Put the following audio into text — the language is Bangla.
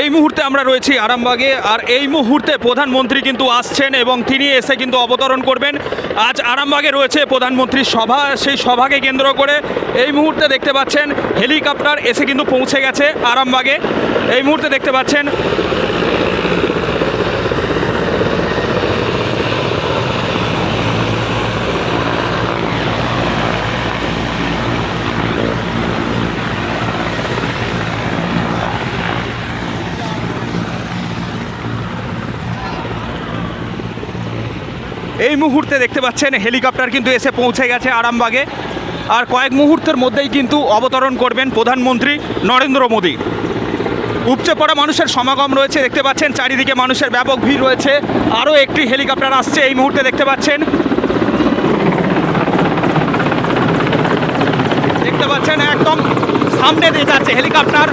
এই মুহূর্তে আমরা রয়েছি আরামবাগে, আর এই মুহূর্তে প্রধানমন্ত্রী কিন্তু আসছেন এবং তিনি এসে কিন্তু অবতরণ করবেন। আজ আরামবাগে রয়েছে প্রধানমন্ত্রীর সভা, সেই সভাকে কেন্দ্র করে এই মুহূর্তে দেখতে পাচ্ছেন হেলিকপ্টার এসে কিন্তু পৌঁছে গেছে আরামবাগে। এই মুহূর্তে দেখতে পাচ্ছেন হেলিকপ্টার কিন্তু এসে পৌঁছে গেছে আরামবাগে, আর কয়েক মুহূর্তের মধ্যেই কিন্তু অবতরণ করবেন প্রধানমন্ত্রী নরেন্দ্র মোদী। উপচে পড়া মানুষের সমাগম রয়েছে, দেখতে পাচ্ছেন চারিদিকে মানুষের ব্যাপক ভিড় রয়েছে। আরও একটি হেলিকপ্টার আসছে এই মুহূর্তে দেখতে পাচ্ছেন একদম সামনে দিয়ে যাচ্ছে হেলিকপ্টার।